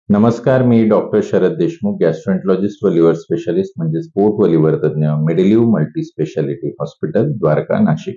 नमस्कार, मी doctor Sharad Deshmukh, gastroenterologist व लिव्हर स्पेशालिस्ट म्हणजे पोट व लिव्हर तज्ञ, Medilive multi speciality hospital, Dwarka, Nashik.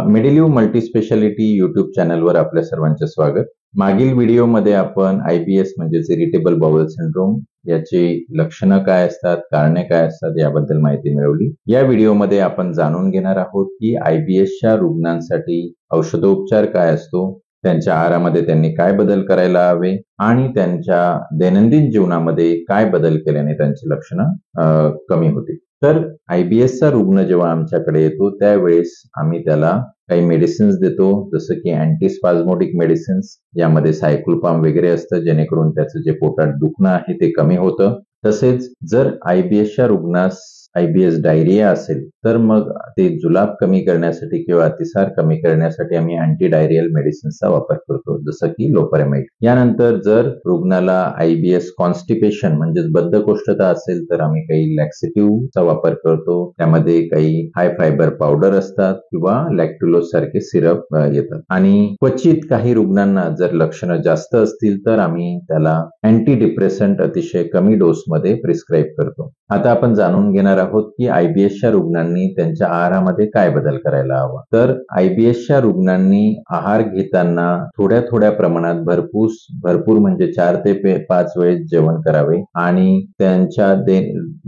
Medilive multi speciality YouTube चॅनलवर आपल्या सर्वांचे स्वागत. मागील व्हिडिओमध्ये आपण IBS म्हणजेच इरिटेबल बाउल सिंड्रोम याची लक्षणं काय असतात, कारणे काय असतात याबद्दल माहिती मिळवली. या व्हिडिओमध्ये आपण जाणून घेणार आहोत की IBSच्या रुग्णांसाठी औषधोपचार काय असतो, त्यांच्या आहारामध्ये त्यांनी काय बदल करायला हवे आणि त्यांच्या दैनंदिन जीवनामध्ये काय बदल केल्याने त्यांची लक्षणं कमी होतील. तर IBSचा रुग्ण जेव्हा आमच्याकडे येतो त्यावेळेस आम्ही त्याला काही मेडिसिन्स देतो, जसं की अँटीस्पाझमोटिक मेडिसिन्स, यामध्ये सायक्लोपाम वगैरे असतं, जेणेकरून त्याचं जे पोटात दुखणं आहे ते कमी होतं. तसेच जर IBSच्या रुग्णास IBS डायरिया असेल तर मग ते जुलाब कमी करण्यासाठी किंवा अतिसार कमी करण्यासाठी आम्ही अँटी डायरियल मेडिसिन्सचा वापर करतो, जसं की लोपरेमाइड. यानंतर जर रुग्णाला IBS कॉन्स्टिपेशन म्हणजेच बद्धकोष्ठता असेल तर आम्ही काही लॅक्सेटिव्हचा वापर करतो. त्यामध्ये काही हाय फायबर पावडर असतात किंवा लॅक्टुलोज सारखे सिरप येतात. आणि क्वचित काही रुग्णांना जर लक्षणं जास्त असतील तर आम्ही त्याला अँटी डिप्रेसंट अतिशय कमी डोसमध्ये प्रिस्क्राईब करतो. आता आपण जाणून घेणार आहोत की IBSच्या रुग्णांनी त्यांच्या आहारामध्ये काय बदल करायला हवा. तर IBSच्या रुग्णांनी आहार घेताना थोड्या थोड्या प्रमाणात भरपूर म्हणजे 4 ते 5 वेळेस जेवण करावे आणि त्यांच्या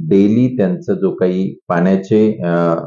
डेली त्यांचं जो काही पाण्याचे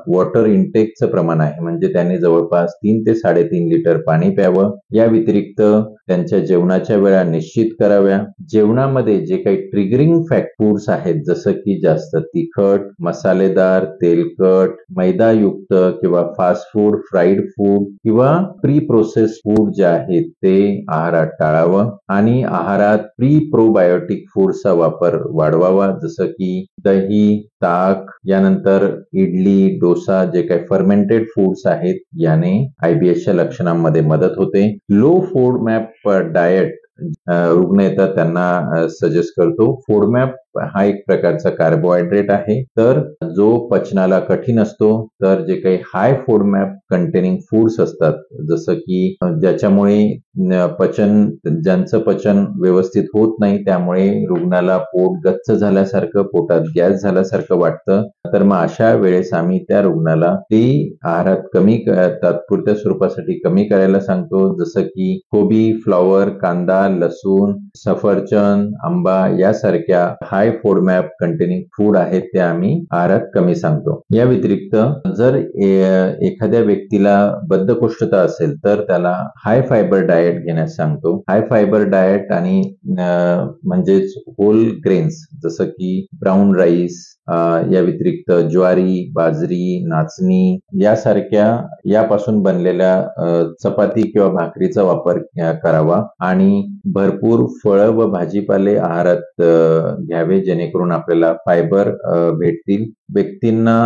वॉटर इनटेकचं प्रमाण आहे म्हणजे त्यांनी जवळपास 3 ते 3.5 लिटर पाणी प्यावं. या व्यतिरिक्त त्यांच्या जेवणाच्या वेळा निश्चित कराव्या. जेवणामध्ये जे काही ट्रिगरिंग फूड्स आहेत, जसं की जास्त तिखट, मसालेदार, तेलकट, मैदायुक्त किंवा फास्ट फूड, फ्राईड फूड किंवा प्री प्रोसेस्ड फूड जे आहेत ते आहारात टाळावं आणि आहारात प्री प्रोबायोटिक फूडचा वापर वाढवावा, जसं की दही, ताक, यानंतर इडली, डोसा, जे काही फर्मेंटेड फूड्स आहेत याने IBSच्या लक्षणांमध्ये मदत होते. लो फोडमॅप डाएट रुग्ण येतात त्यांना सजेस्ट करतो. फोडमॅप हा एक प्रकारचा कार्बोहायड्रेट आहे, तर जो पचनाला कठीण असतो, तर जे काही हाय फोडमॅप कंटेनिंग फूड्स असतात, जसं की ज्याच्यामुळे ज्यांचं पचन व्यवस्थित होत नाही, त्यामुळे रुग्णाला पोट गच्च झाल्यासारखं, पोटात गॅस झाल्यासारखं वाटतं, तर मग अशा वेळेस आम्ही त्या रुग्णाला ते आहारात तात्पुरत्या स्वरूपासाठी कमी करायला सांगतो, जसं की कोबी, फ्लॉवर, कांदा, लसूण, सफरचंद, आंबा यासारख्या हाय फोडमॅप कंटेनिंग फूड आहेत ते आम्ही आहारात कमी सांगतो. या व्यतिरिक्त जर एखाद्या व्यक्तीला बद्धकोष्ठता असेल तर त्याला हाय फायबर डाएट घेण्यास सांगतो. हाय फायबर डाएट आणि म्हणजेच होल ग्रेन्स जसं की ब्राऊन राईस, या व्यतिरिक्त ज्वारी, बाजरी, नाचणी यापासून बनलेल्या चपाती किंवा भाकरीचा वापर करावा आणि भरपूर फळं व भाजीपाले आहारात घ्यावे, जेणेकरून आपल्याला फायबर भेटतील. व्यक्तींना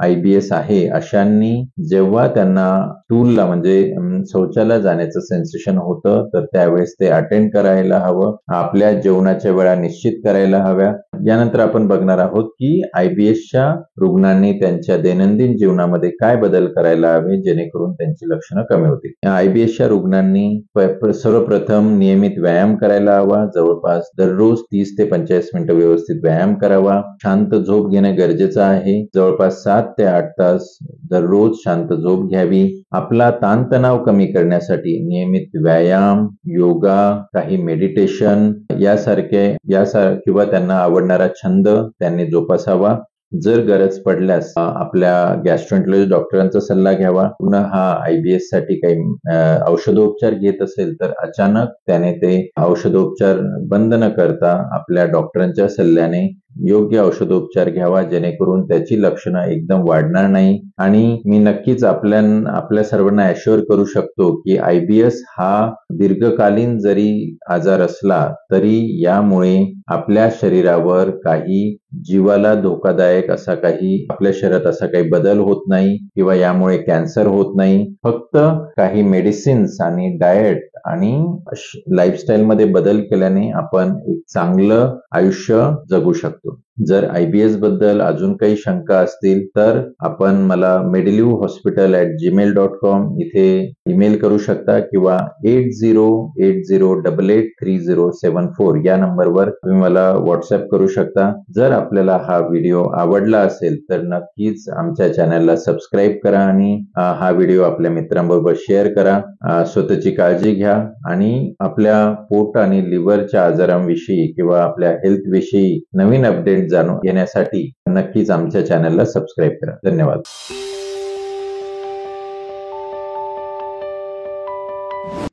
IBS आहे अशांनी जेव्हा त्यांना स्टूलला म्हणजे शौचालयाला जाण्याचं सेन्सेशन होतं तर त्यावेळेस ते अटेंड करायला हवं. आपल्या जेवणाच्या वेळा निश्चित करायला हव्या. यानंतर आपण बघणार आहोत की IBSच्या रुग्णांनी त्यांच्या दैनंदिन जीवनामध्ये काय बदल करायला हवे जेणेकरून त्यांची लक्षणं कमी होतील. IBSच्या रुग्णांनी सर्वप्रथम नियमित व्यायाम करायला हवा. जवळपास दररोज 30 ते 45 मिनिटं व्यवस्थित व्यायाम करावा. शांत झोप घेणं गरजेचं आहे. जवळपास 7 ते 8 तास दररोज शांत झोप घ्यावी. आपला ताणतणाव कमी करण्यासाठी नियमित व्यायाम, योगा, काही मेडिटेशन किंवा त्यांना आवडणारा छंद त्यांनी जोपासावा. जर गरज पडल्यास आपल्या गॅस्ट्रोएंटरॉलॉजिस्ट डॉक्टरांचा सल्ला घ्यावा. पुन्हा हा IBS साठी काही औषधोपचार घेत असेल तर अचानक त्याने ते औषधोपचार बंद न करता आपल्या डॉक्टरांच्या सल्ल्याने योग्य औषधोपचार घ्यावा, जेणेकरून त्याची लक्षणं एकदम वाढणार नाही. आणि मी नक्कीच आपल्या सर्वांना ॲश्युअर करू शकतो की IBS हा दीर्घकालीन जरी आजार असला तरी यामुळे आपल्या शरीरावर काही जीवाला धोकादायक आपल्या शरीरात असा काही बदल होत नाही किंवा यामुळे कॅन्सर होत नाही. फक्त काही मेडिसिन्स आणि डाएट आणि लाईफस्टाईल मध्ये बदल केल्याने आपण एक चांगलं आयुष्य जगू शकतो. जर IBS बद्दल अजून काही शंका असतील तर आपण मला medilivhospital@gmail.com इथे ईमेल करू शकता किंवा 8080883074 या नंबरवर तुम्ही मला व्हॉट्सअप करू शकता. जर आपल्याला हा व्हिडिओ आवडला असेल तर नक्कीच आमच्या चॅनलला सबस्क्राईब करा आणि हा व्हिडिओ आपल्या मित्रांबरोबर शेअर करा. स्वतःची काळजी घ्या आणि आपल्या पोट आणि लिव्हरच्या आजारांविषयी किंवा आपल्या हेल्थ विषयी नवीन अपडेट जाणून घेण्यासाठी नक्कीच आमच्या चॅनलला सबस्क्राईब करा. धन्यवाद.